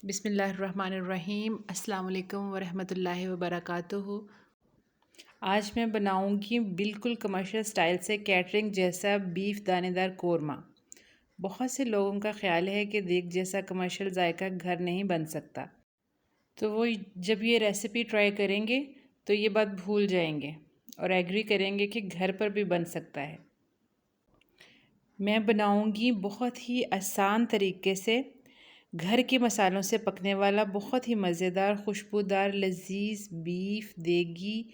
बिस्मिल्लाहिर्रहमानिर्रहीम। अस्सलाम वालेकुम वरहमतुल्लाहि वबरकातुहू। आज मैं बनाऊंगी बिल्कुल कमर्शियल स्टाइल से कैटरिंग जैसा बीफ दानेदार कोरमा। बहुत से लोगों का ख्याल है कि देख जैसा कमर्शियल जायका घर नहीं बन सकता, तो वो जब ये रेसिपी ट्राई करेंगे तो ये बात भूल जाएंगे और एग्री करेंगे कि घर पर भी बन सकता है। मैं बनाऊंगी बहुत ही आसान तरीके से घर के मसालों से पकने वाला बहुत ही मज़ेदार, खुशबूदार, लजीज बीफ देगी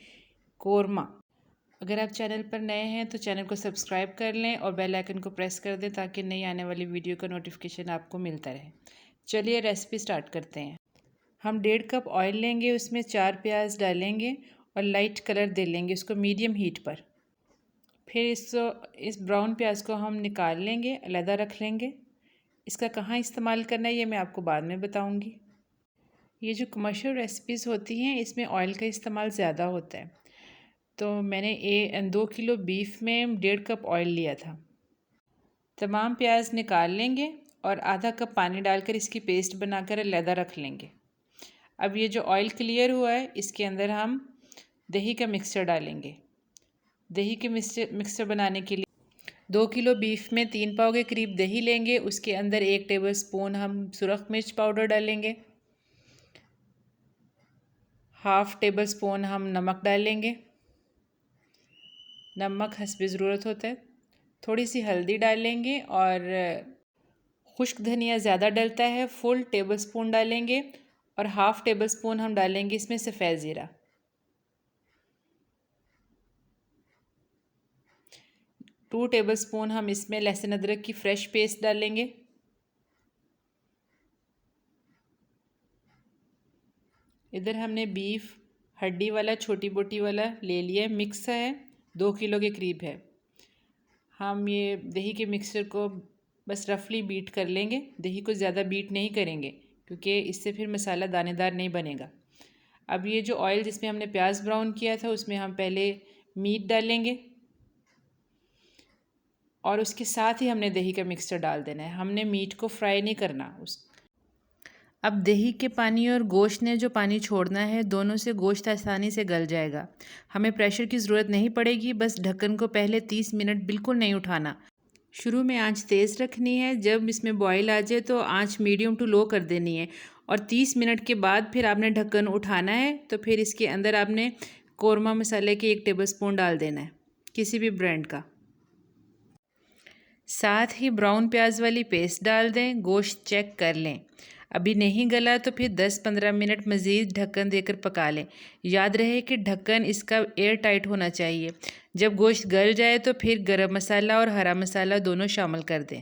कोरमा। अगर आप चैनल पर नए हैं तो चैनल को सब्सक्राइब कर लें और बेल आइकन को प्रेस कर दें ताकि नई आने वाली वीडियो का नोटिफिकेशन आपको मिलता रहे। चलिए रेसिपी स्टार्ट करते हैं। हम 1.5 कप ऑयल लेंगे, उसमें 4 प्याज डालेंगे और लाइट कलर दे लेंगे उसको मीडियम हीट पर। फिर इस ब्राउन प्याज को हम निकाल लेंगे, अलग रख लेंगे। इसका कहाँ इस्तेमाल करना है ये मैं आपको बाद में बताऊंगी। ये जो कमर्शियल रेसिपीज़ होती हैं इसमें ऑयल का इस्तेमाल ज़्यादा होता है, तो मैंने 2 किलो बीफ में 1.5 कप ऑयल लिया था। तमाम प्याज निकाल लेंगे और आधा कप पानी डालकर इसकी पेस्ट बनाकर अलग रख लेंगे। अब ये जो ऑयल क्लियर हुआ है इसके अंदर हम दही का मिक्सचर डालेंगे। दही के मिक्सचर बनाने के लिए 2 किलो बीफ में 3 पाव के करीब दही लेंगे। उसके अंदर 1 टेबलस्पून हम सुरख मिर्च पाउडर डालेंगे, हाफ़ टेबल स्पून हम नमक डालेंगे, नमक हस्बे ज़रूरत होता है। थोड़ी सी हल्दी डालेंगे और खुश्क धनिया ज़्यादा डलता है, फुल टेबल स्पून डालेंगे और हाफ़ टेबल स्पून हम डालेंगे इसमें सफ़ेद ज़ीरा। 2 टेबल स्पून हम इसमें लहसुन अदरक की फ़्रेश पेस्ट डालेंगे। इधर हमने बीफ हड्डी वाला छोटी बोटी वाला ले लिया, मिक्स है, 2 किलो के करीब है। हम ये दही के मिक्सचर को बस रफली बीट कर लेंगे। दही को ज़्यादा बीट नहीं करेंगे क्योंकि इससे फिर मसाला दानेदार नहीं बनेगा। अब ये जो ऑयल जिसमें हमने प्याज ब्राउन किया था उसमें हम पहले मीट डालेंगे और उसके साथ ही हमने दही का मिक्सचर डाल देना है। हमने मीट को फ्राई नहीं करना। अब दही के पानी और गोश्त ने जो पानी छोड़ना है, दोनों से गोश्त आसानी से गल जाएगा। हमें प्रेशर की ज़रूरत नहीं पड़ेगी, बस ढक्कन को पहले 30 मिनट बिल्कुल नहीं उठाना। शुरू में आंच तेज़ रखनी है, जब इसमें बॉयल आ जाए तो आंच मीडियम टू लो कर देनी है और 30 मिनट के बाद फिर आपने ढक्कन उठाना है। तो फिर इसके अंदर आपने कोरमा मसाले के 1 टेबलस्पून डाल देना है, किसी भी ब्रांड का। साथ ही ब्राउन प्याज वाली पेस्ट डाल दें। गोश्त चेक कर लें, अभी नहीं गला तो फिर 10-15 मिनट मज़ीद ढक्कन देकर पका लें। याद रहे कि ढक्कन इसका एयर टाइट होना चाहिए। जब गोश्त गल जाए तो फिर गरम मसाला और हरा मसाला दोनों शामिल कर दें।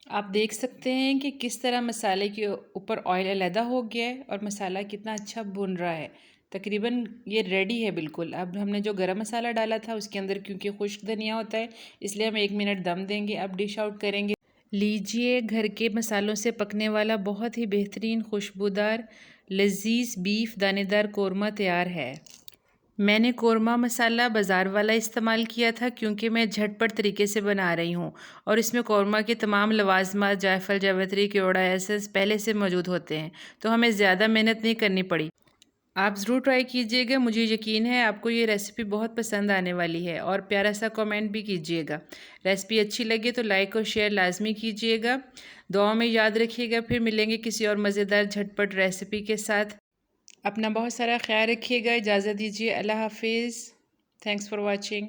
आप देख सकते हैं कि किस तरह मसाले के ऊपर ऑयल अलहदा हो गया है और मसाला कितना अच्छा भुन रहा है। तकरीबन ये रेडी है बिल्कुल। अब हमने जो गरम मसाला डाला था उसके अंदर क्योंकि खुश्क धनिया होता है इसलिए हम 1 मिनट दम देंगे। अब डिश आउट करेंगे। लीजिए, घर के मसालों से पकने वाला बहुत ही बेहतरीन खुशबूदार लजीज बीफ दानेदार कोरमा तैयार है। मैंने कोरमा मसाला बाज़ार वाला इस्तेमाल किया था क्योंकि मैं झटपट तरीके से बना रही हूँ और इसमें कोरमा के तमाम लवाजमात जायफल, जावित्री, केवड़ा एसेंस पहले से मौजूद होते हैं, तो हमें ज़्यादा मेहनत नहीं करनी पड़ी। आप ज़रूर ट्राई कीजिएगा, मुझे यकीन है आपको ये रेसिपी बहुत पसंद आने वाली है और प्यारा सा कमेंट भी कीजिएगा। रेसिपी अच्छी लगे तो लाइक और शेयर लाजमी कीजिएगा। दुआ में याद रखिएगा। फिर मिलेंगे किसी और मज़ेदार झटपट रेसिपी के साथ। अपना बहुत सारा ख्याल रखिएगा। इजाज़त दीजिए। अल्लाह हाफिज़। Thanks for watching.